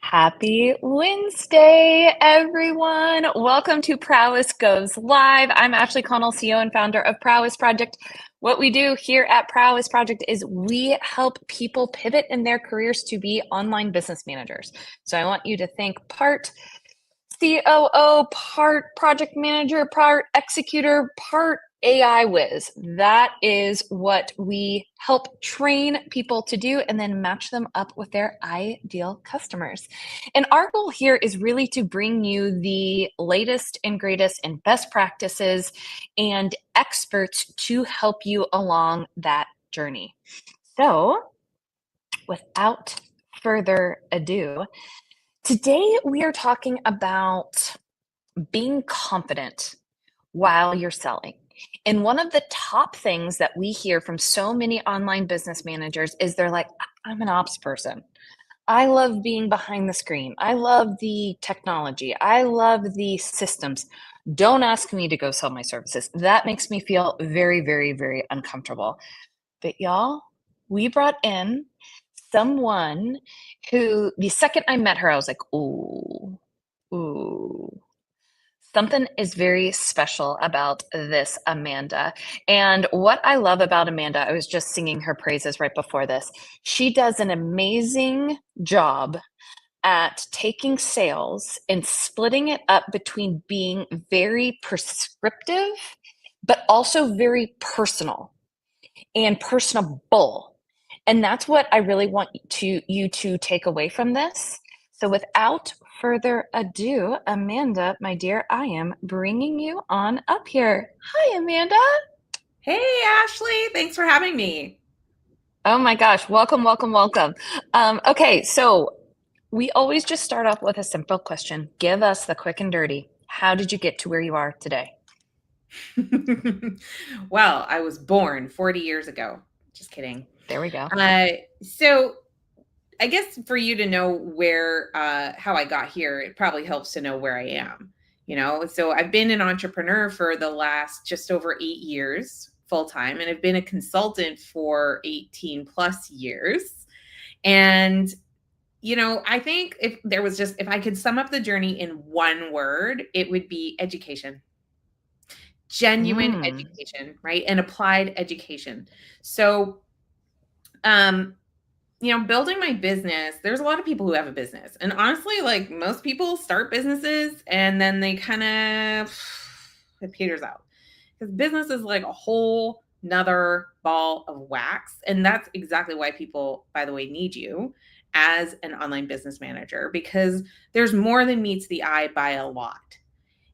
Happy Wednesday, everyone. Welcome to Prowess Goes Live. I'm Ashley Connell, CEO and founder of Prowess Project. What we do here at Prowess Project is we help people pivot in their careers to be online business managers. So I want you to think part COO, part project manager, part executor, part AI whiz. That is what we help train people to do and then match them up with their ideal customers. And our goal here is really to bring you the latest and greatest and best practices and experts to help you along that journey. So, without further ado, today we are talking about being confident while you're selling. And one of the top things that we hear from so many online business managers is they're like, I'm an ops person. I love being behind the screen. I love the technology. I love the systems. Don't ask me to go sell my services. That makes me feel very, very, very uncomfortable. But y'all, we brought in someone who the second I met her, I was like, ooh. Something is very special about this Amanda. And what I love about Amanda, I was just singing her praises right before this. She does an amazing job at taking sales and splitting it up between being very prescriptive, but also very personal and personable. And that's what I really want you to take away from this. So without further ado, Amanda, my dear, I am bringing you on up here. Hi, Amanda. Hey, Ashley, thanks for having me. Oh my gosh, welcome, welcome, welcome. Okay, so we always just start off with a simple question. Give us the quick and dirty. How did you get to where you are today? Well, I was born 40 years ago. Just kidding. There we go. Uh, so I guess for you to know how I got here, it probably helps to know where I am. So I've been an entrepreneur for the last just over 8 years full time, and I've been a consultant for 18 plus years. And I think if I could sum up the journey in one word, it would be education. Genuine Mm. education, right? And applied education. So, um, building my business, there's a lot of people who have a business. And honestly, like most people start businesses and then they kind of it peters out. Because business is like a whole nother ball of wax. And that's exactly why people, by the way, need you as an online business manager, because there's more than meets the eye by a lot.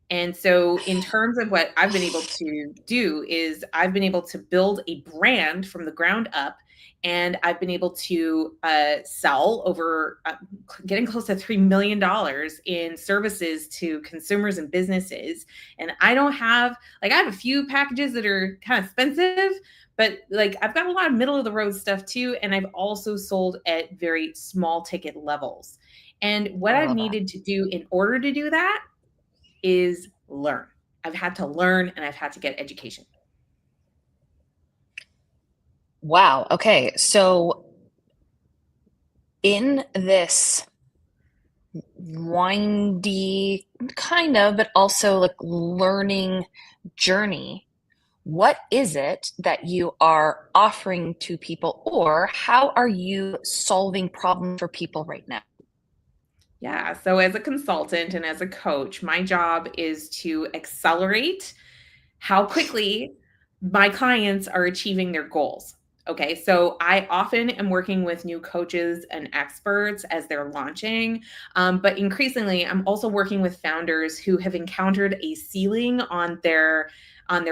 And so, in terms of what I've been able to do, is I've been able to build a brand from the ground up. And I've been able to sell over getting close to $3 million in services to consumers and businesses. And I don't have, I have a few packages that are kind of expensive, but I've got a lot of middle of the road stuff too. And I've also sold at very small ticket levels. And what I I've love that. needed to do in order to do that is learn. I've had to learn and I've had to get education. Wow. Okay. So in this windy kind of, but also like learning journey, what is it that you are offering to people, or how are you solving problems for people right now? Yeah. So, as a consultant and as a coach, my job is to accelerate how quickly my clients are achieving their goals. Okay. So, I often am working with new coaches and experts as they're launching. But increasingly, I'm also working with founders who have encountered a ceiling on their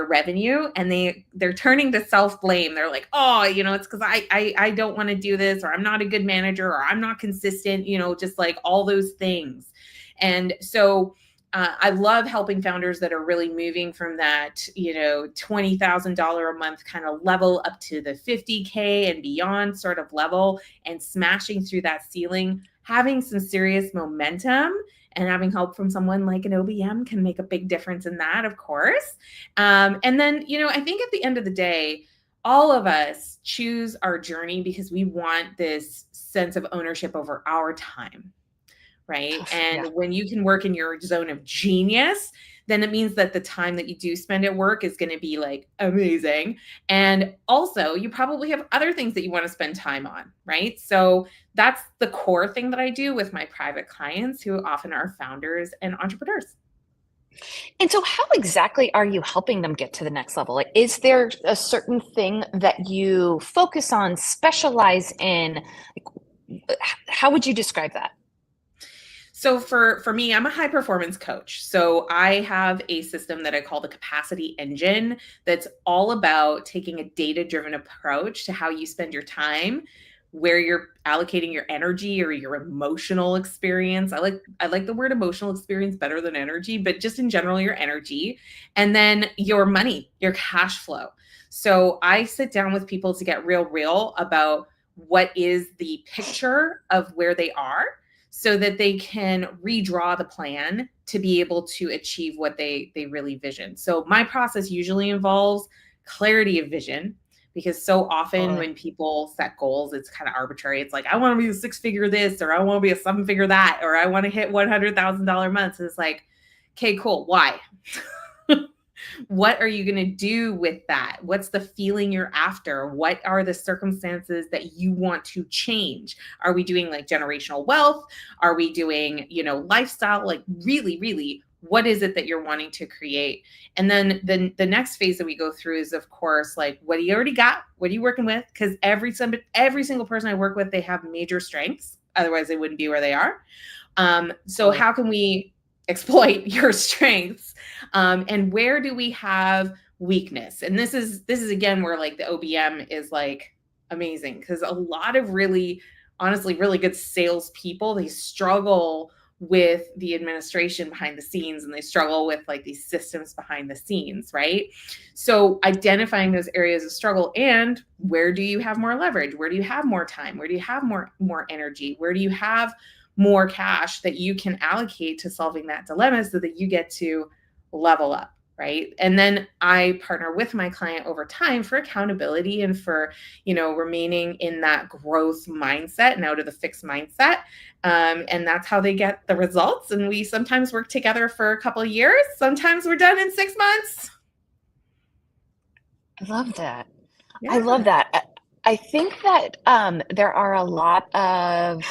revenue, and they're turning to self-blame. They're like, oh, it's because I don't want to do this, or I'm not a good manager, or I'm not consistent, just like all those things. And so I love helping founders that are really moving from that, $20,000 a month kind of level up to the 50K and beyond sort of level, and smashing through that ceiling, having some serious momentum, and having help from someone like an OBM can make a big difference in that, of course. And then, I think at the end of the day, all of us choose our journey because we want this sense of ownership over our time. right? Yeah. And when you can work in your zone of genius, then it means that the time that you do spend at work is going to be like amazing. And also, you probably have other things that you want to spend time on, right? So that's the core thing that I do with my private clients who often are founders and entrepreneurs. And so how exactly are you helping them get to the next level? Like, is there a certain thing that you focus on, specialize in? Like, how would you describe that? So for me, I'm a high performance coach. So I have a system that I call the capacity engine that's all about taking a data-driven approach to how you spend your time, where you're allocating your energy or your emotional experience. I like the word emotional experience better than energy, but just in general your energy, and then your money, your cash flow. So I sit down with people to get real about what is the picture of where they are so that they can redraw the plan to be able to achieve what they really vision. So my process usually involves clarity of vision, because so often Totally. when people set goals, it's kind of arbitrary. It's like, I want to be a six-figure this, or I want to be a seven-figure that, or I want to hit $100,000 months. And it's like, okay, cool. Why? What are you going to do with that? What's the feeling you're after? What are the circumstances that you want to change? Are we doing like generational wealth? Are we doing, lifestyle? Like really, what is it that you're wanting to create? And then the next phase that we go through is, of course, like, what do you already got? What are you working with? Because every single person I work with, they have major strengths. Otherwise, they wouldn't be where they are. So Totally. how can we exploit your strengths? And where do we have weakness? And this is again where like the OBM is like amazing, because a lot of honestly really good salespeople, they struggle with the administration behind the scenes, and they struggle with like these systems behind the scenes, right? So identifying those areas of struggle, and where do you have more leverage? Where do you have more time? Where do you have more energy? Where do you have more cash that you can allocate to solving that dilemma so that you get to level up, right? And then I partner with my client over time for accountability and for, remaining in that growth mindset and out of the fixed mindset. And that's how they get the results. And we sometimes work together for a couple of years. Sometimes we're done in 6 months. I love that. I love Yeah. that. I think that there are a lot of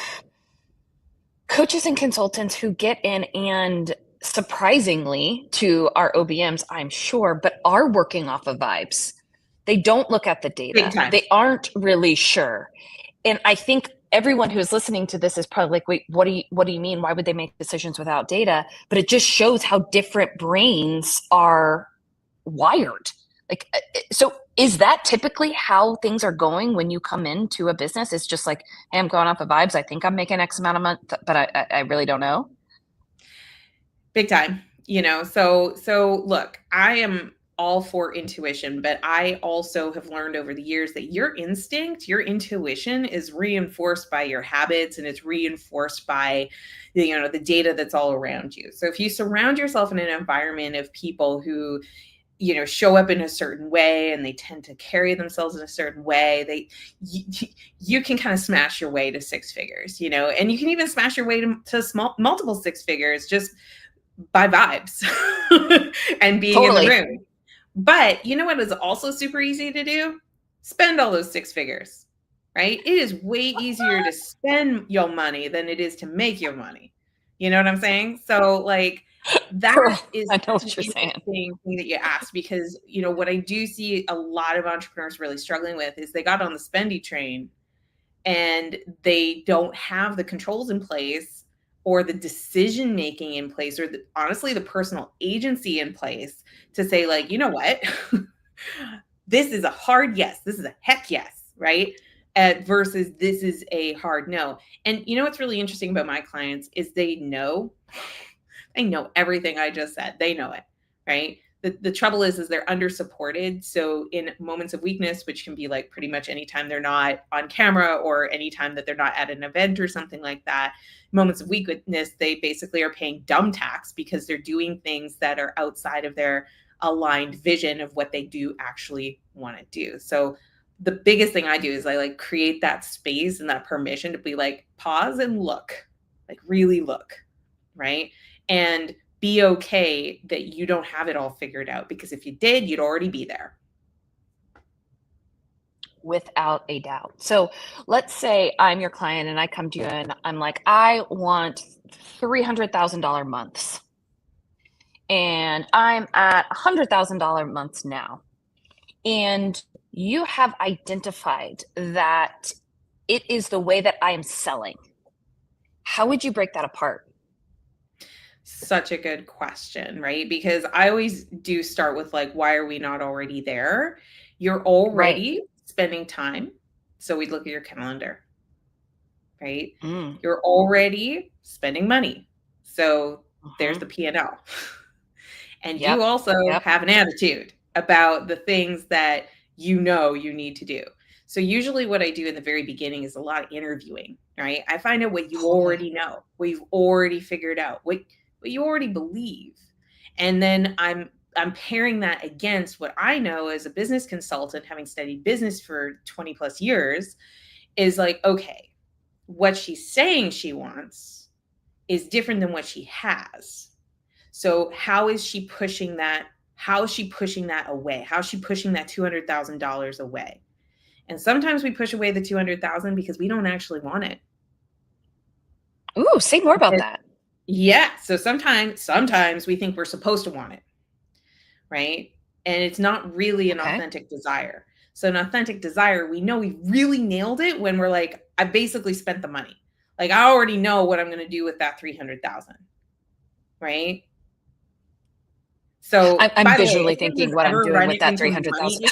coaches and consultants who get in and surprisingly to our OBMs, I'm sure, but are working off of vibes. They don't look at the Big data. time. They aren't really sure. And I think everyone who's listening to this is probably like, wait, what do you mean? Why would they make decisions without data? But it just shows how different brains are wired. Like, so is that typically how things are going when you come into a business? It's just like, hey, I'm going off of vibes. I think I'm making X amount a month, but I really don't know. Big time. So look, I am all for intuition, but I also have learned over the years that your instinct, your intuition is reinforced by your habits, and it's reinforced by the data that's all around you. So if you surround yourself in an environment of people who show up in a certain way, and they tend to carry themselves in a certain way, you can kind of smash your way to six figures, and you can even smash your way to multiple six figures just by vibes and being in the Totally. room. But you know what is also super easy to do? Spend all those six figures, right? It is way easier to spend your money than it is to make your money. You know what I'm saying? So like Girl, is I know such an what you're saying. interesting thing that you asked, because what I do see a lot of entrepreneurs really struggling with is they got on the spendy train and they don't have the controls in place, or the decision making in place, or honestly the personal agency in place to say like, you know what, this is a hard yes, this is a heck yes, right? Versus this is a hard no. And what's really interesting about my clients is they know everything I just said. They know it, right? The trouble is they're under supported. So in moments of weakness, which can be like pretty much anytime they're not on camera, or anytime that they're not at an event or something like that, moments of weakness, they basically are paying dumb tax because they're doing things that are outside of their aligned vision of what they do actually want to do. So the biggest thing I do is I like create that space and that permission to be like, pause and look. Like really look, right? And be okay that you don't have it all figured out, because if you did, you'd already be there. Without a doubt. So let's say I'm your client and I come to you and I'm like, I want $300,000 months. And I'm at $100,000 months now. And you have identified that it is the way that I am selling. How would you break that apart? Such a good question, right? Because I always do start with like, why are we not already there? You're already spending time. So we look at your calendar, right? You're already spending money. So there's the P&L. And you also have an attitude about the things that you know you need to do. So usually what I do in the very beginning is a lot of interviewing, right? I find out what you already know, what you've already figured out, what you already believe. And then I'm pairing that against what I know as a business consultant, having studied business for 20 plus years, is like, okay, what she's saying she wants is different than what she has. So how is she pushing that? How is she pushing that away? How is she pushing that $200,000 away? And sometimes we push away the 200,000 because we don't actually want it. Ooh, say more about that. Yeah. So sometimes we think we're supposed to want it, right? And it's not really an authentic desire. So an authentic desire, we know we really nailed it when we're like, I basically spent the money. Like I already know what I'm going to do with that 300,000, right? So I'm visually thinking what I'm doing with that 300,000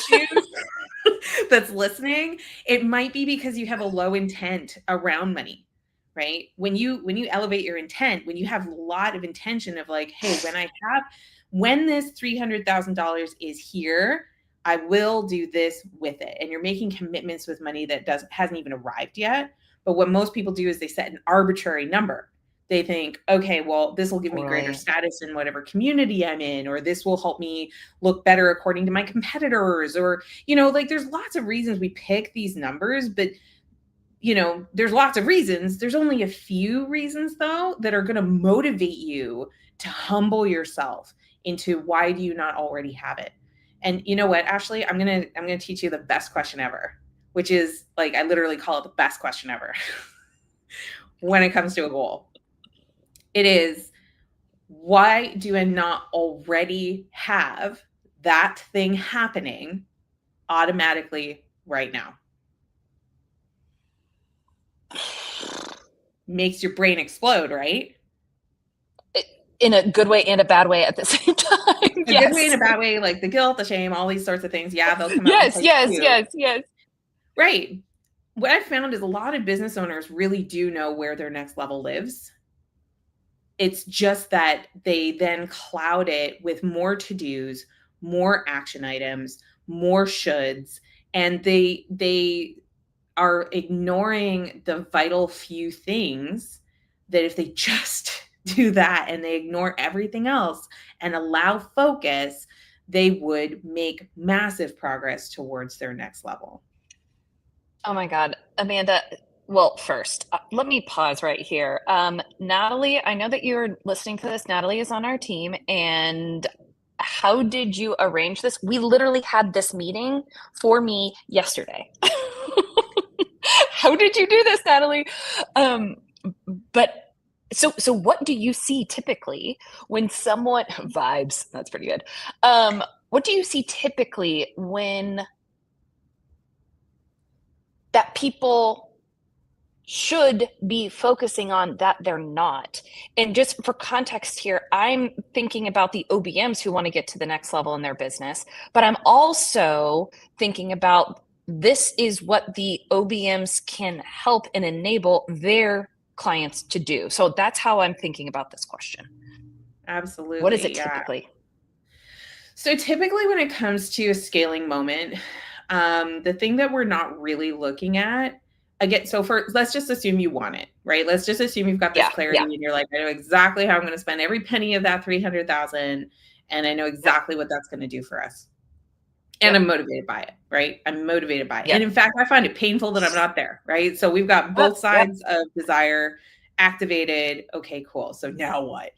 that's listening, it might be because you have a low intent around money, right? When you elevate your intent, when you have a lot of intention of like, hey, when this $300,000 is here, I will do this with it. And you're making commitments with money that hasn't even arrived yet. But what most people do is they set an arbitrary number. They think, okay, well, this will give me greater status in whatever community I'm in, or this will help me look better according to my competitors, or, like there's lots of reasons we pick these numbers, but there's lots of reasons. There's only a few reasons though, that are going to motivate you to humble yourself into why do you not already have it? And you know what, Ashley, I'm going to teach you the best question ever, which is like, I literally call it the best question ever when it comes to a goal. It is, why do I not already have that thing happening automatically right now? Makes your brain explode, right? In a good way and a bad way at the same time. A good way and a bad way, like the guilt, the shame, all these sorts of things. Yeah, they'll come up. Yes. Right. What I've found is a lot of business owners really do know where their next level lives. It's just that they then cloud it with more to-dos, more action items, more shoulds, and they are ignoring the vital few things that if they just do that and they ignore everything else and allow focus, they would make massive progress towards their next level. Oh my God, Amanda. Well, first, let me pause right here. Natalie, I know that you're listening to this. Natalie is on our team. And how did you arrange this? We literally had this meeting for me yesterday. How did you do this, Natalie? But so what do you see typically when someone vibes? That's pretty good. What do you see typically when that people should be focusing on that they're not? And just for context here, I'm thinking about the OBMs who want to get to the next level in their business, but I'm also thinking about this is what the OBMs can help and enable their clients to do. So that's how I'm thinking about this question. Absolutely. What is it typically? So typically when it comes to a scaling moment, the thing that we're not really looking at, again, so let's just assume you want it, right? Let's just assume you've got this clarity and you're like, I know exactly how I'm going to spend every penny of that 300,000. And I know exactly what that's going to do for us. And I'm motivated by it, right? I'm motivated by it. And in fact, I find it painful that I'm not there, right? So we've got both sides of desire activated. Okay, cool. So now what?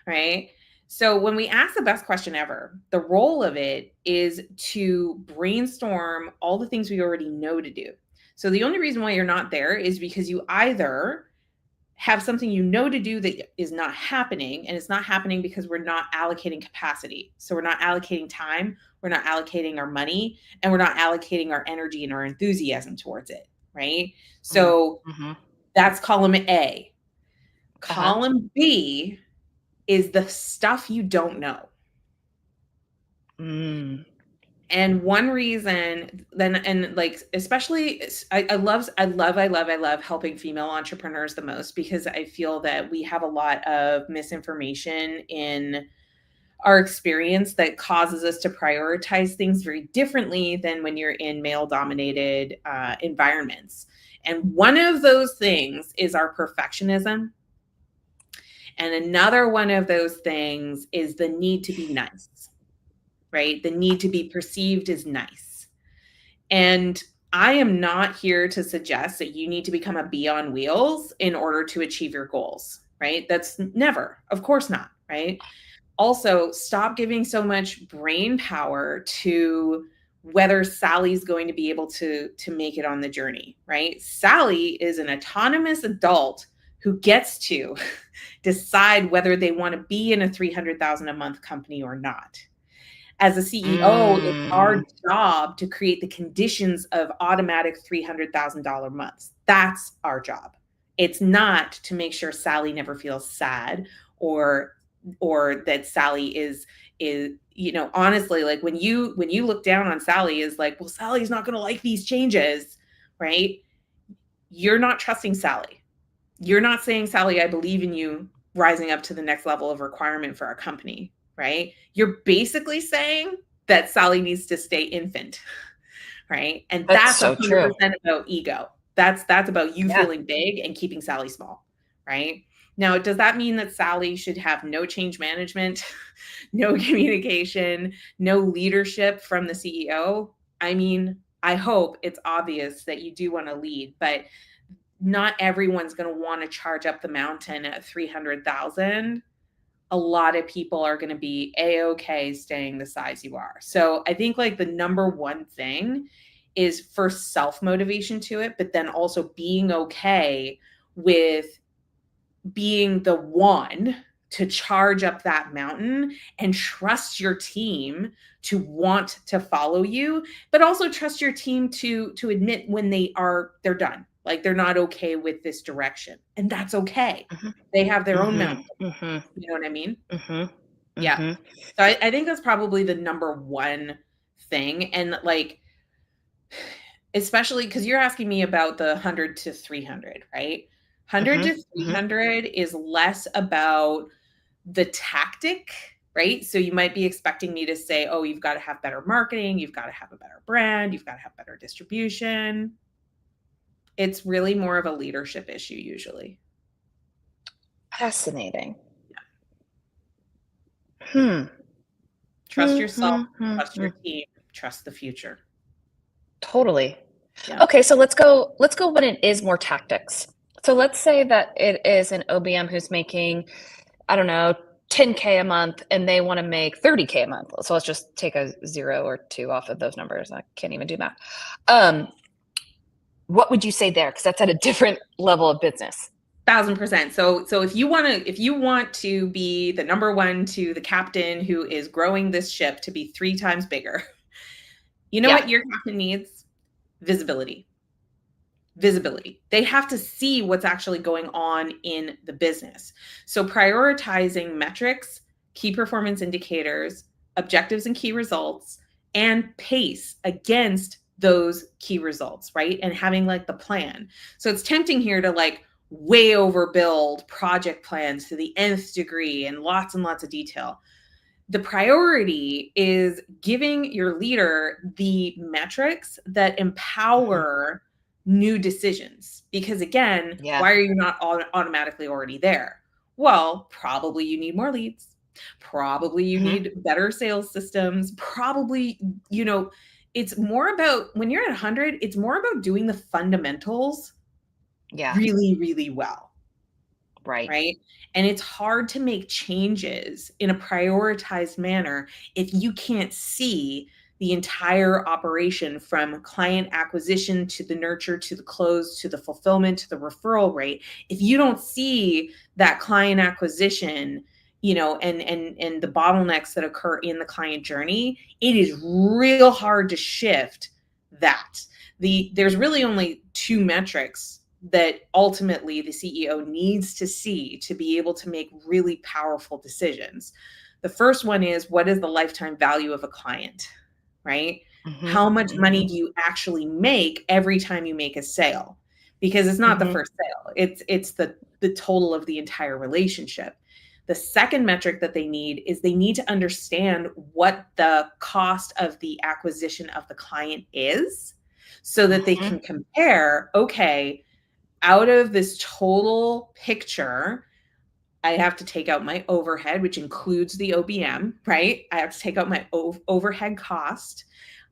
Right? So when we ask the best question ever, the role of it is to brainstorm all the things we already know to do. So the only reason why you're not there is because you either have something you know to do that is not happening, and it's not happening because we're not allocating capacity. So we're not allocating time, we're not allocating our money, and we're not allocating our energy and our enthusiasm towards it, right? So that's column A. Column B is the stuff you don't know. And one reason then, and like, especially I love helping female entrepreneurs the most, because I feel that we have a lot of misinformation in our experience that causes us to prioritize things very differently than when you're in male dominated environments. And one of those things is our perfectionism. And another one of those things is the need to be nice. Right? The need to be perceived as nice. And I am not here to suggest that you need to become a bee on wheels in order to achieve your goals, right? That's never, of course not, right? Also, stop giving so much brain power to whether Sally's going to be able to make it on the journey, right? Sally is an autonomous adult who gets to decide whether they want to be in a $300,000 a month company or not. As a CEO, it's our job to create the conditions of automatic $300,000 months. That's our job. It's not to make sure Sally never feels sad or that Sally is, honestly, like when you look down on Sally is like, well, Sally's not going to like these changes, right? You're not trusting Sally. You're not saying, Sally, I believe in you rising up to the next level of requirement for our company. Right? You're basically saying that Sally needs to stay infant, right? And that's so 100% true. about ego. That's about you feeling big and keeping Sally small, right? Now, does that mean that Sally should have no change management, no communication, no leadership from the CEO? I mean, I hope it's obvious that you do want to lead, but not everyone's going to want to charge up the mountain at 300,000. A lot of people are going to be A-okay staying the size you are. So I think like the number one thing is first self-motivation to it, but then also being okay with being the one to charge up that mountain and trust your team to want to follow you, but also trust your team to admit when they're done. Like they're not okay with this direction. And that's okay. They have their own mountain. You know what I mean? Yeah. So I think that's probably the number one thing. And like, especially because you're asking me about the 100 to 300, right? 100 to 300 is less about the tactic, right? So you might be expecting me to say, oh, you've got to have better marketing, you've got to have a better brand, you've got to have better distribution. It's really more of a leadership issue usually. Fascinating. Trust yourself, trust your team, trust the future. Totally. Yeah. Okay, so let's go when it is more tactics. So let's say that it is an OBM who's making, I don't know, 10K a month and they want to make 30K a month. So let's just take a 0 or 2 off of those numbers. I can't even do math. What would you say there? Because that's at a different level of business. 1,000%. So if you want to be the number one to the captain who is growing this ship to be 3 times bigger, you know what your captain needs? Visibility. They have to see what's actually going on in the business. So prioritizing metrics, key performance indicators, objectives and key results, and pace against those key results, right? And having like the plan. So it's tempting here to like way overbuild project plans to the nth degree and lots of detail. The priority is giving your leader the metrics that empower new decisions. Because again, why are you not automatically already there? Well, probably you need more leads. Probably you need better sales systems. Probably, it's more about, when you're at 100, it's more about doing the fundamentals really, really well, Right. right? And it's hard to make changes in a prioritized manner if you can't see the entire operation from client acquisition to the nurture to the close to the fulfillment to the referral rate. If you don't see that client acquisition, and the bottlenecks that occur in the client journey, it is real hard to shift that. There's really only two metrics that ultimately the CEO needs to see to be able to make really powerful decisions. The first one is, what is the lifetime value of a client, right? Mm-hmm. How much Mm-hmm. money do you actually make every time you make a sale? Because it's not the first sale. It's the total of the entire relationship. The second metric that they need is they need to understand what the cost of the acquisition of the client is so that they can compare, okay, out of this total picture, I have to take out my overhead, which includes the OBM, right? I have to take out my overhead cost.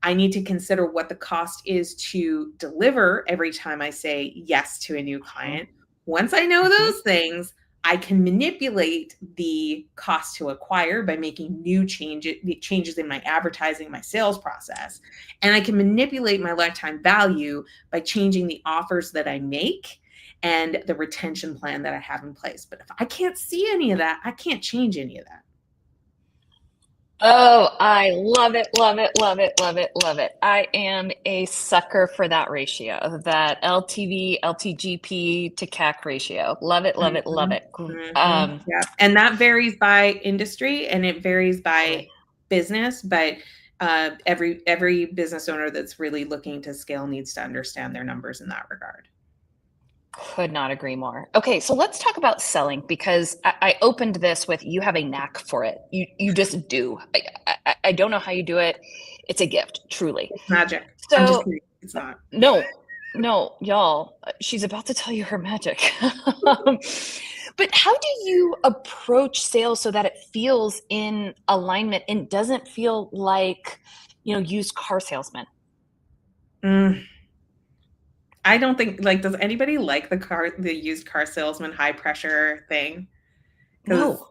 I need to consider what the cost is to deliver every time I say yes to a new client. Once I know those things, I can manipulate the cost to acquire by making new changes in my advertising, my sales process. And I can manipulate my lifetime value by changing the offers that I make and the retention plan that I have in place. But if I can't see any of that, I can't change any of that. Oh, I love it, love it, love it, love it, love it. I am a sucker for that ratio, that LTV, LTGP to CAC ratio. Love it, love it, love it. Yeah. And that varies by industry and it varies by business, but every business owner that's really looking to scale needs to understand their numbers in that regard. Could not agree more. Okay, so let's talk about selling, because I opened this with, you have a knack for it. You just do. I don't know how you do it. It's a gift, truly. It's magic. So, I'm just kidding. It's not. No, y'all. She's about to tell you her magic. But how do you approach sales so that it feels in alignment and doesn't feel like, used car salesman? I don't think, does anybody like the used car salesman high pressure thing? No.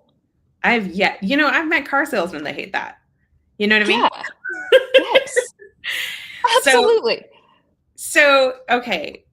I've met car salesmen that hate that. You know what I mean? Yeah. Yes. Absolutely. So, okay.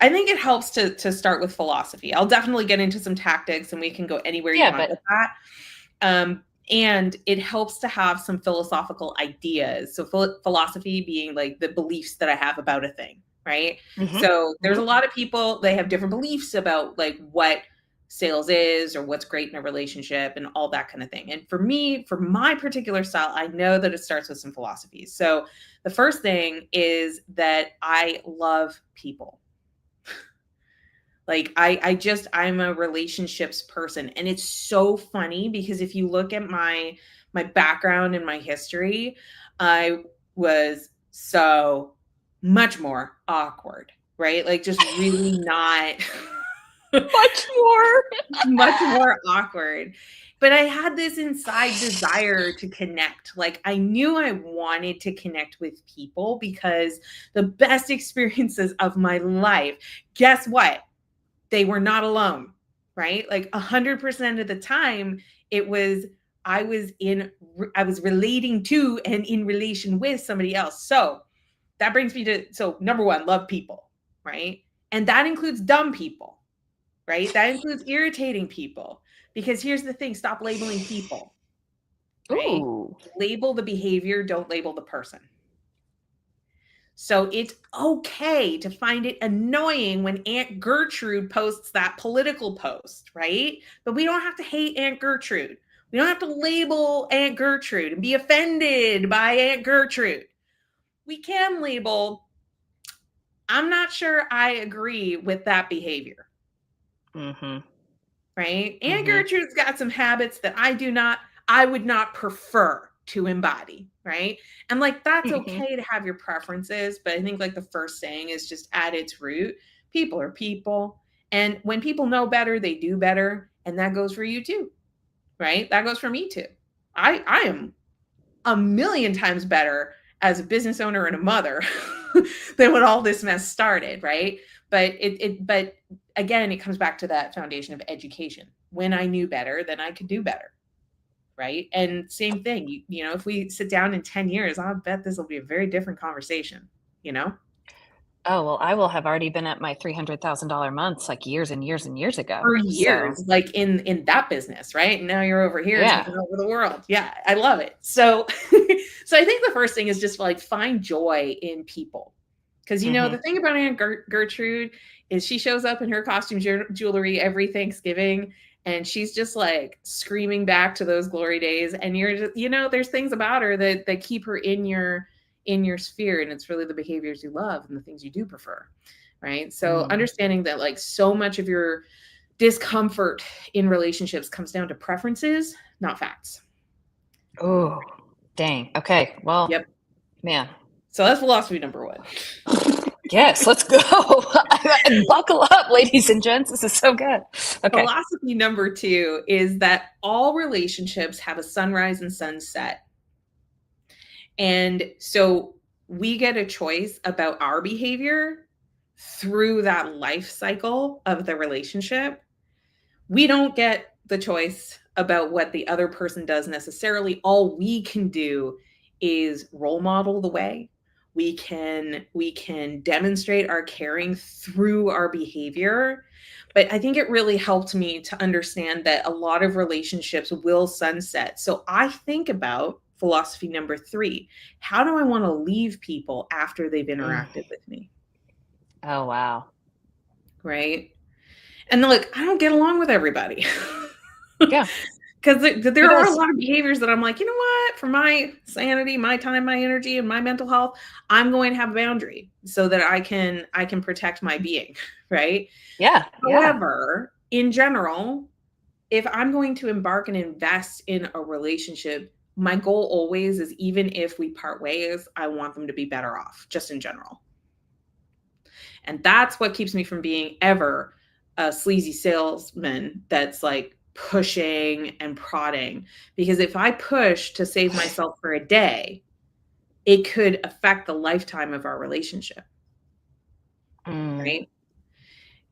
I think it helps to start with philosophy. I'll definitely get into some tactics and we can go anywhere you want with that. And it helps to have some philosophical ideas. So philosophy being like the beliefs that I have about a thing, right? So there's a lot of people, they have different beliefs about like what sales is or what's great in a relationship and all that kind of thing. And for me, for my particular style, I know that it starts with some philosophies. So the first thing is that I love people. Like I'm a relationships person. And it's so funny because if you look at my background and my history, I was so much more awkward, right? Like just really not much more awkward. But I had this inside desire to connect. Like I knew I wanted to connect with people because the best experiences of my life, guess what? They were not alone, right? Like 100% of the time I was relating to and in relation with somebody else. So that brings me to number one, love people, right? And that includes dumb people, right? That includes irritating people, because here's the thing, stop labeling people, right? Ooh. Label the behavior, don't label the person. So it's okay to find it annoying when Aunt Gertrude posts that political post, right? But we don't have to hate Aunt Gertrude. We don't have to label Aunt Gertrude and be offended by Aunt Gertrude. We can label, I'm not sure I agree with that behavior. Right? Aunt Gertrude's got some habits that I would not prefer to embody, right? And like that's okay to have your preferences, but I think like the first saying is just at its root, people are people, and when people know better, they do better, and that goes for you too, right? That goes for me too. I am a million times better as a business owner and a mother than when all this mess started, right? But again, it comes back to that foundation of education. When I knew better, then I could do better. Right. And same thing, you know, if we sit down in 10 years, I'll bet this will be a very different conversation, you know? Oh, well, I will have already been at my $300,000 months like years and years and years ago. For So, years, like in that business, right? And now you're over here yeah. taking over the world. Yeah, I love it. So so I think the first thing is just like find joy in people. Because you know, the thing about Aunt Gertrude is she shows up in her costume jewelry every Thanksgiving and she's just like screaming back to those glory days. And you're just, you know, there's things about her that keep her in your sphere. And it's really the behaviors you love and the things you do prefer. Right. So understanding that like so much of your discomfort in relationships comes down to preferences, not facts. Oh, dang. Okay. Well, Yep. Man. So that's philosophy number 1. Yes, let's go. Buckle up, ladies and gents. This is so good. Okay. Philosophy number 2 is that all relationships have a sunrise and sunset. And so we get a choice about our behavior through that life cycle of the relationship. We don't get the choice about what the other person does necessarily. All we can do is role model the way. We can demonstrate our caring through our behavior. But I think it really helped me to understand that a lot of relationships will sunset. So I think about philosophy number 3. How do I want to leave people after they've interacted with me? Oh, wow. Right. And look, I don't get along with everybody. Yeah. Because there are a lot of behaviors that I'm like, you know what? For my sanity, my time, my energy, and my mental health, I'm going to have a boundary so that I can protect my being, right? Yeah. However, in general, if I'm going to embark and invest in a relationship, my goal always is, even if we part ways, I want them to be better off, just in general. And that's what keeps me from being ever a sleazy salesman that's like pushing and prodding. Because if I push to save myself for a day, it could affect the lifetime of our relationship. Right?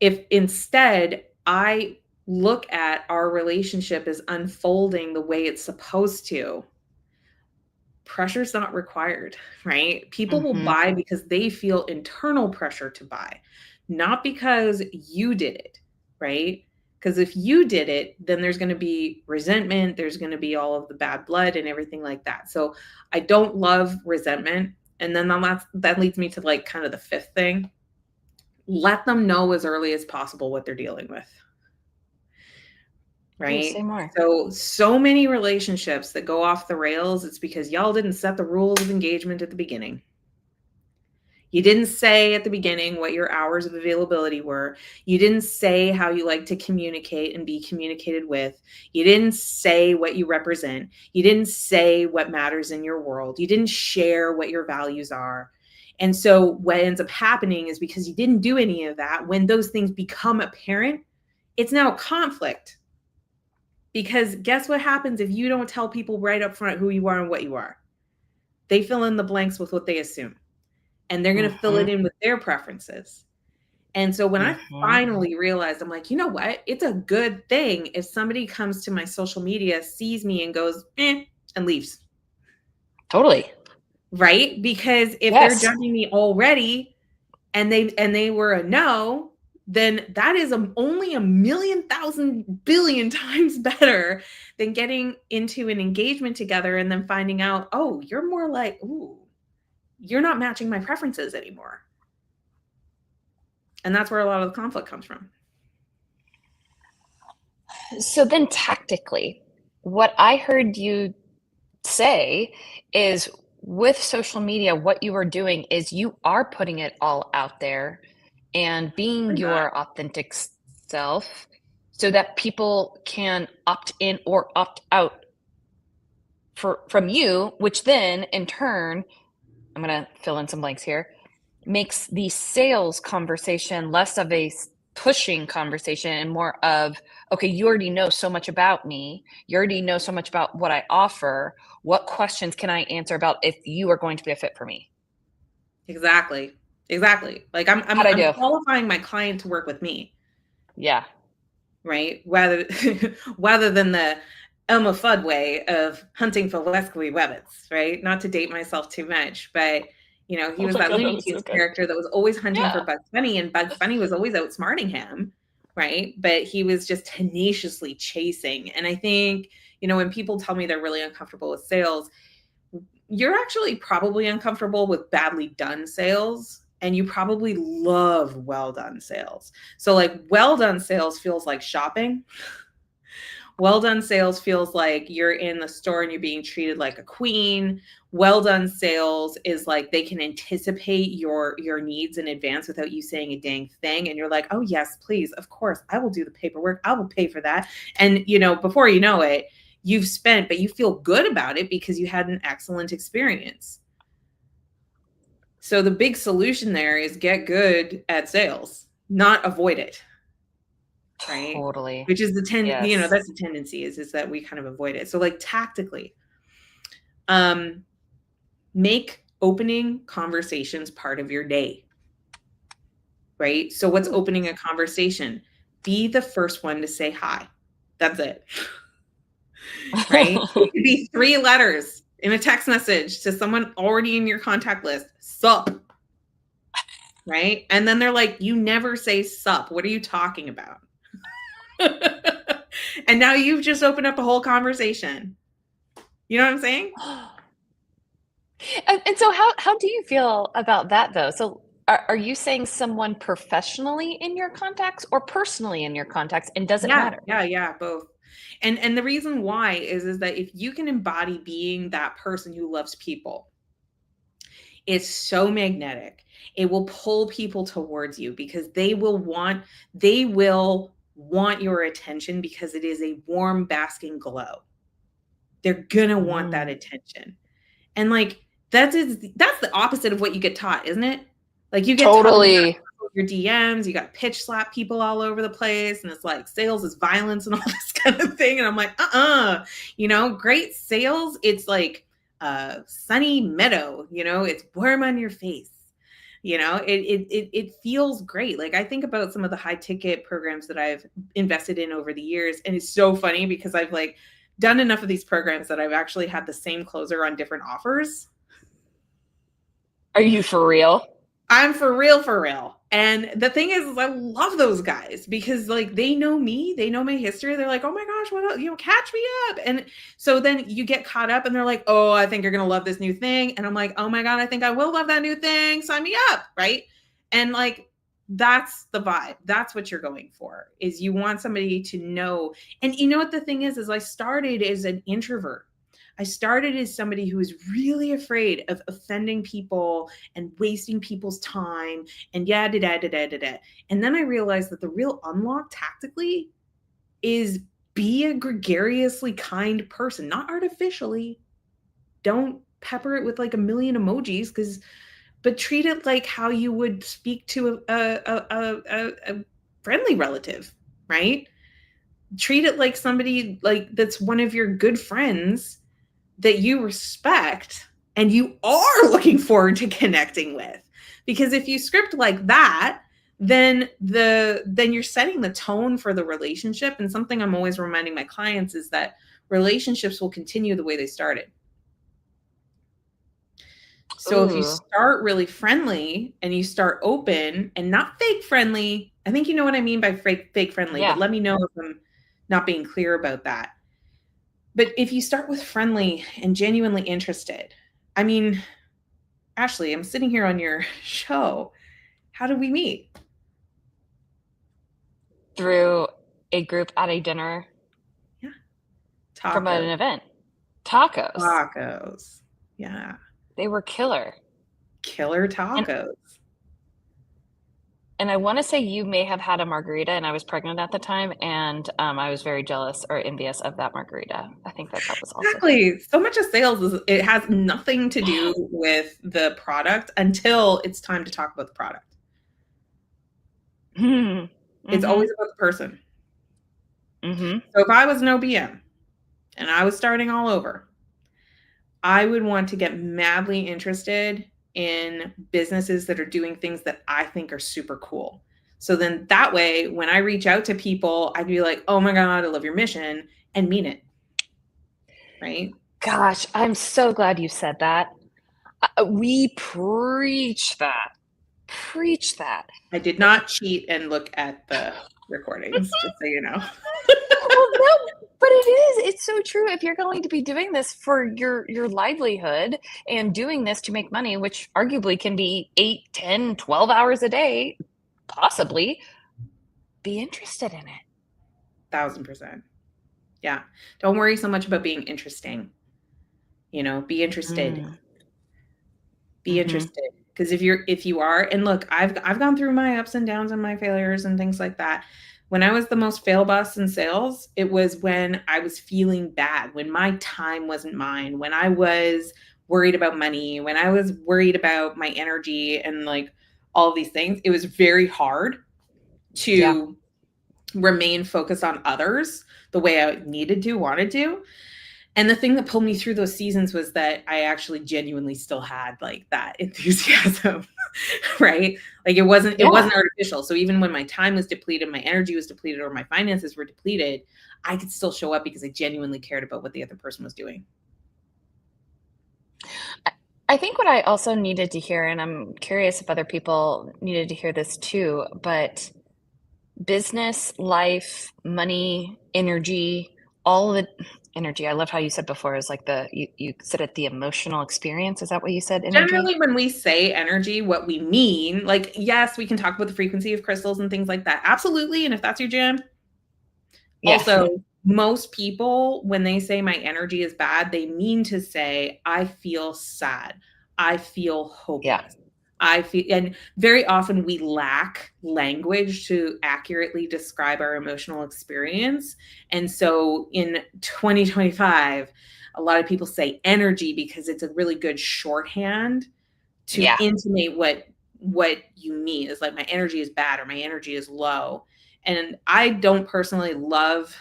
If instead I look at our relationship as unfolding the way it's supposed to, pressure's not required, right? People will buy because they feel internal pressure to buy, not because you did it, right? Because if you did it, then there's going to be resentment, there's going to be all of the bad blood and everything like that. So I don't love resentment. And then that leads me to like kind of the 5th thing. Let them know as early as possible what they're dealing with. Right? Say more. So many relationships that go off the rails, it's because y'all didn't set the rules of engagement at the beginning. You didn't say at the beginning what your hours of availability were. You didn't say how you like to communicate and be communicated with. You didn't say what you represent. You didn't say what matters in your world. You didn't share what your values are. And so what ends up happening is, because you didn't do any of that, when those things become apparent, it's now a conflict. Because guess what happens if you don't tell people right up front who you are and what you are? They fill in the blanks with what they assume. And they're going to fill it in with their preferences. And so when I finally realized, I'm like, you know what? It's a good thing if somebody comes to my social media, sees me and goes, and leaves. Totally. Right? Because if they're judging me already and they were a no, then that is only 1,000,000 billion times better than getting into an engagement together and then finding out, oh, you're more like, ooh, you're not matching my preferences anymore. And that's where a lot of the conflict comes from. So then tactically, what I heard you say is, with social media, what you are doing is you are putting it all out there and being your authentic self so that people can opt in or opt out from you, which then in turn, I'm going to fill in some blanks here, makes the sales conversation less of a pushing conversation and more of, okay, you already know so much about me. You already know so much about what I offer. What questions can I answer about if you are going to be a fit for me? Exactly. Like I'm qualifying my client to work with me. Yeah. right? Rather than the Elmer Fudd way of hunting for Wesley Rabbits, right? Not to date myself too much, but he Oh was my that God, that Looney was so Tunes good. character that was always hunting for Yeah. Bugs Bunny, and Bugs Bunny was always outsmarting him, right? But he was just tenaciously chasing. And I think, when people tell me they're really uncomfortable with sales, you're actually probably uncomfortable with badly done sales, and you probably love well done sales. So like well done sales feels like shopping. Well done sales feels like you're in the store and you're being treated like a queen. Well done sales is like they can anticipate your needs in advance without you saying a dang thing, and you're like, oh yes, please, of course, I will do the paperwork, I will pay for that. And before you know it, you've spent, but you feel good about it because you had an excellent experience. So the big solution there is get good at sales, not avoid it. Right? Totally. Which is Yes. that's the tendency is that we kind of avoid it. So like tactically, make opening conversations part of your day. Right? So what's opening a conversation? Be the first one to say hi. That's it. Right? It could be 3 letters in a text message to someone already in your contact list. Sup. Right? And then they're like, you never say sup. What are you talking about? And now you've just opened up a whole conversation. You know what I'm saying? And so how do you feel about that though? So are you saying someone professionally in your contacts or personally in your contacts, and does it Yeah, matter? yeah, both. And the reason why is that if you can embody being that person who loves people, it's so magnetic. It will pull people towards you because they will want your attention because it is a warm basking glow. They're gonna want that Mm. attention. And like that's the opposite of what you get taught, isn't it? Like you get taught that you Totally. got your DMs, you got pitch slap people all over the place, and it's like sales is violence and all this kind of thing. And I'm like, great sales. It's like sunny meadow, it's warm on your face. It feels great. Like I think about some of the high ticket programs that I've invested in over the years, and it's so funny because I've like done enough of these programs that I've actually had the same closer on different offers. Are you for real? I'm for real, for real. And the thing is I love those guys because like they know me, they know my history. They're like, oh my gosh, what else? Catch me up. And so then you get caught up and they're like, oh, I think you're gonna love this new thing. And I'm like, oh my God, I think I will love that new thing. Sign me up. Right. And like that's the vibe. That's what you're going for, is you want somebody to know. And you know what the thing is I started as an introvert. I started as somebody who was really afraid of offending people and wasting people's time and da da da da da da. And then I realized that the real unlock tactically is be a gregariously kind person, not artificially. Don't pepper it with like a million emojis, but treat it like how you would speak to a friendly relative, right? Treat it like somebody like that's one of your good friends that you respect and you are looking forward to connecting with. Because if you script like that, then you're setting the tone for the relationship. And something I'm always reminding my clients is that relationships will continue the way they started. So if you Ooh. start really friendly and you start open and not fake friendly, I think you know what I mean by fake friendly, but Yeah. let me know if I'm not being clear about that. But if you start with friendly and genuinely interested, I mean, Ashley, I'm sitting here on your show. How did we meet? Through a group at a dinner Yeah. from an Tacos. event. Tacos. Tacos. Yeah. They were killer. Killer And tacos. I want to say you may have had a margarita, and I was pregnant at the time, and I was very jealous or envious of that margarita. I think that was also good. Exactly. So much of sales is it has nothing to do with the product until it's time to talk about the product. Mm-hmm. It's always about the person. Mm-hmm. So if I was an OBM and I was starting all over, I would want to get madly interested in businesses that are doing things that I think are super cool. So then that way, when I reach out to people, I'd be like, oh my God, I love your mission, and mean it. Right? Gosh, I'm so glad you said that. We preach that. Preach that. I did not cheat and look at the recordings, just so you know. Well, no, but it is. It's so true. If you're going to be doing this for your livelihood and doing this to make money, which arguably can be 8, 10, 12 hours a day, possibly, be interested in it. 1,000%. Yeah. Don't worry so much about being interesting. You know, be interested. Be interested. Because if you are, and look, I've gone through my ups and downs and my failures and things like that. When I was the most fail boss in sales, it was when I was feeling bad, when my time wasn't mine, when I was worried about money, when I was worried about my energy and like all these things. It was very hard to remain focused on others the way I wanted to. And the thing that pulled me through those seasons was that I actually genuinely still had like that enthusiasm, right? Like it wasn't artificial. So even when my time was depleted, my energy was depleted, or my finances were depleted, I could still show up because I genuinely cared about what the other person was doing. I think what I also needed to hear, and I'm curious if other people needed to hear this too, but business, life, money, energy, all the energy. I love how you said before is like you said it, the emotional experience. Is that what you said? Energy? Generally, when we say energy, what we mean, like, yes, we can talk about the frequency of crystals and things like that. Absolutely. And if that's your jam. Yeah. Also, most people, when they say my energy is bad, they mean to say, I feel sad. I feel hopeless. Yeah. I feel, and very often we lack language to accurately describe our emotional experience. And so in 2025, a lot of people say energy because it's a really good shorthand to intimate what you mean. Is like my energy is bad or my energy is low. And I don't personally love,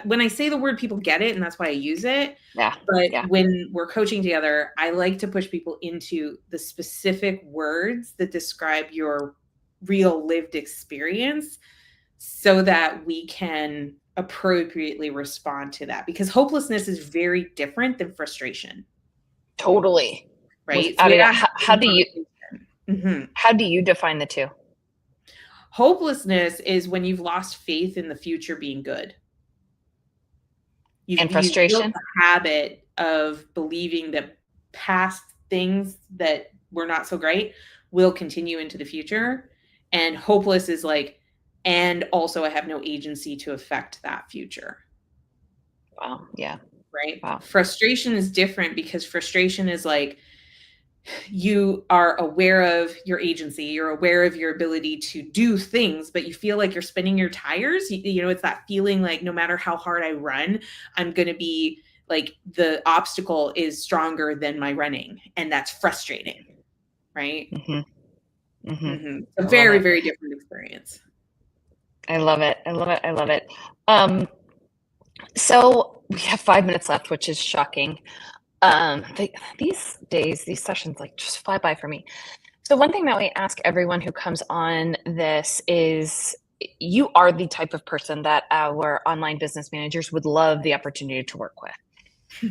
when I say the word, people get it, and that's why I use it. Yeah. But when we're coaching together, I like to push people into the specific words that describe your real lived experience so that we can appropriately respond to that. Because hopelessness is very different than frustration. Totally. Right? So how do you define the two? Hopelessness is when you've lost faith in the future being good. And frustration? You've built the habit of believing that past things that were not so great will continue into the future. And hopeless is like, and also I have no agency to affect that future. Wow. Yeah. Right. Wow. Frustration is different because frustration is like, you are aware of your agency, you're aware of your ability to do things, but you feel like you're spinning your tires. You know, it's that feeling like no matter how hard I run, I'm going to be like, the obstacle is stronger than my running. And that's frustrating. Right. A very, very different experience. I love it. I love it. I love it. So we have 5 minutes left, which is shocking. These days, these sessions like just fly by for me. So one thing that we ask everyone who comes on this is, you are the type of person that our online business managers would love the opportunity to work with.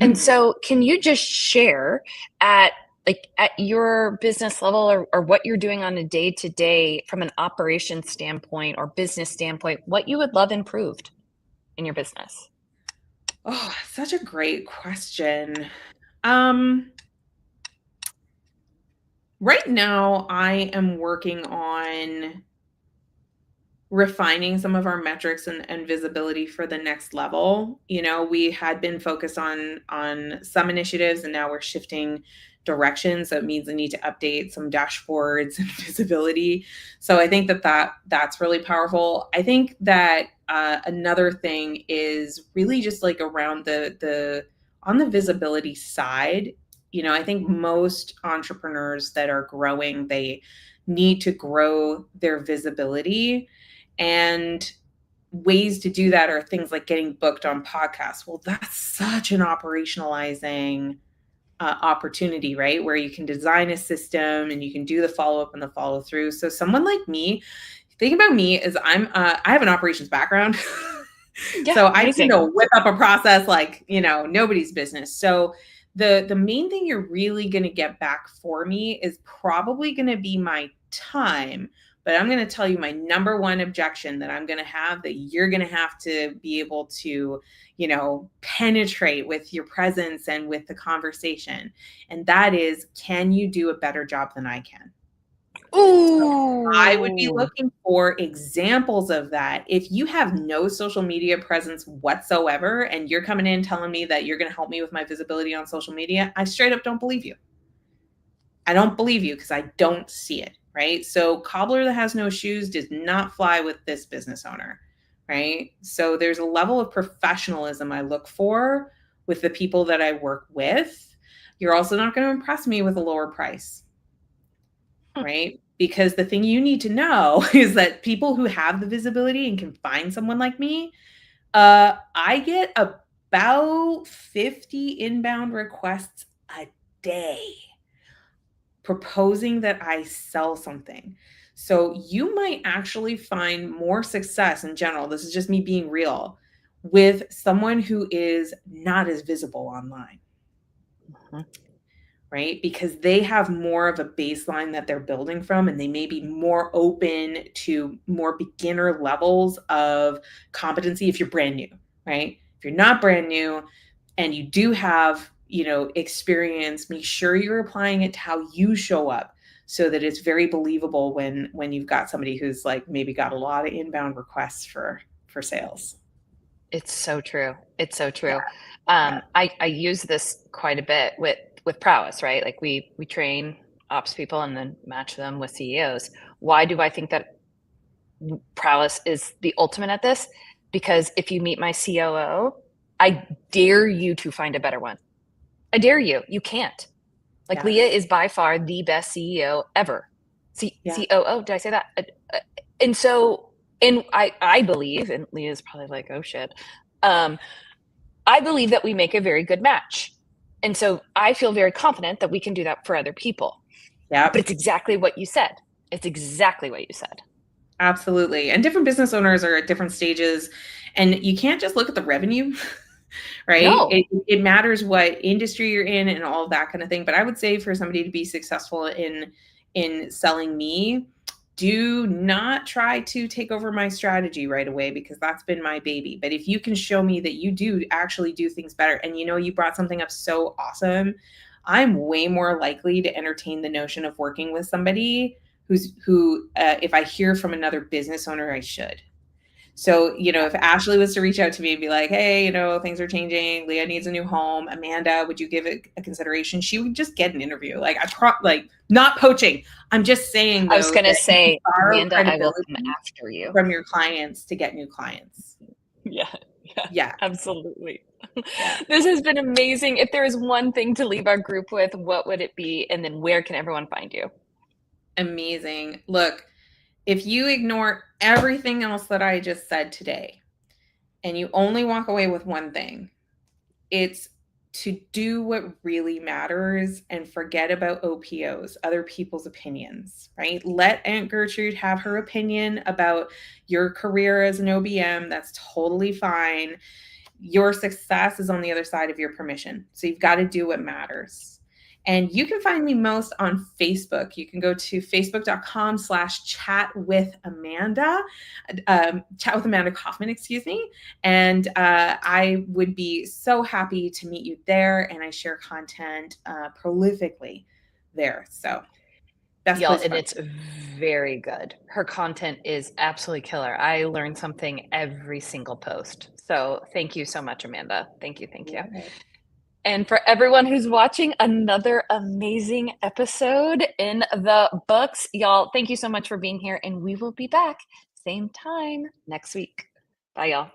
And so can you just share at your business level or what you're doing on a day-to-day from an operations standpoint or business standpoint, what you would love improved in your business? Oh, such a great question. Right now I am working on refining some of our metrics and visibility for the next level. You know, we had been focused on some initiatives and now we're shifting direction. So it means I need to update some dashboards and visibility. So I think that's really powerful. I think that another thing is really just like around on the visibility side. You know, I think most entrepreneurs that are growing, they need to grow their visibility. And ways to do that are things like getting booked on podcasts. Well, that's such an operationalizing opportunity, right? Where you can design a system and you can do the follow-up and the follow-through. So someone like me, thing about me is I have an operations background. Yeah, So I amazing. whip up a process like, nobody's business. So the main thing you're really going to get back for me is probably going to be my time. But I'm going to tell you my number one objection that I'm going to have that you're going to have to be able to, penetrate with your presence and with the conversation. And that is, can you do a better job than I can? I would be Ooh. looking for examples of that. If you have no social media presence whatsoever and you're coming in telling me that you're going to help me with my visibility on social media, I straight up don't believe you. I don't believe you because I don't see it, right? So cobbler that has no shoes does not fly with this business owner, right? So there's a level of professionalism I look for with the people that I work with. You're also not going to impress me with a lower price, right? Because the thing you need to know is that people who have the visibility and can find someone like me, I get about 50 inbound requests a day proposing that I sell something. So you might actually find more success in general. This is just me being real with someone who is not as visible online. Mhm. Right? Because they have more of a baseline that they're building from, and they may be more open to more beginner levels of competency if you're brand new, right? If you're not brand new and you do have, experience, make sure you're applying it to how you show up so that it's very believable when you've got somebody who's like maybe got a lot of inbound requests for sales. It's so true. It's so Yeah, true. yeah, I use this quite a bit with Prowess, right? Like we train ops people and then match them with CEOs. Why do I think that Prowess is the ultimate at this? Because if you meet my COO, I dare you to find a better one. I dare you. You can't. Like yeah, Leah is by far the best CEO ever. yeah, COO, did I say that? And so, and I believe, and Leah's probably like, oh shit. Um, I believe that we make a very good match. And so I feel very confident that we can do that for other people. yeah. But it's exactly what you said. It's exactly what you said. Absolutely. And different business owners are at different stages. And you can't just look at the revenue, right? No. It matters what industry you're in and all of that kind of thing. But I would say for somebody to be successful in selling me, do not try to take over my strategy right away because that's been my baby. But if you can show me that you do actually do things better and you brought something up so awesome, I'm way more likely to entertain the notion of working with somebody if I hear from another business owner, I should. So, if Ashley was to reach out to me and be like, hey, things are changing. Leah needs a new home. Amanda, would you give it a consideration? She would just get an interview. Like not poaching. I'm just saying I was though going to that you can say, borrow Amanda, I will come credibility after you. from your clients to get new clients. Yeah, yeah, Yeah. absolutely. Yeah. This has been amazing. If there is one thing to leave our group with, what would it be? And then where can everyone find you? Amazing. Look, if you ignore everything else that I just said today and you only walk away with one thing, it's to do what really matters and forget about OPOs, other people's opinions, right? Let Aunt Gertrude have her opinion about your career as an OBM. That's totally fine. Your success is on the other side of your permission. So you've got to do what matters. And you can find me most on Facebook. You can go to facebook.com/chat with Amanda, chat with Amanda Kaufman, excuse me. And I would be so happy to meet you there. And I share content prolifically there. So best Y'all, place and for it's very good. Her content is absolutely killer. I learn something every single post. So thank you so much, Amanda. Thank you. Thank you. me. And for everyone who's watching, another amazing episode in the books. Y'all, thank you so much for being here. And we will be back same time next week. Bye, y'all.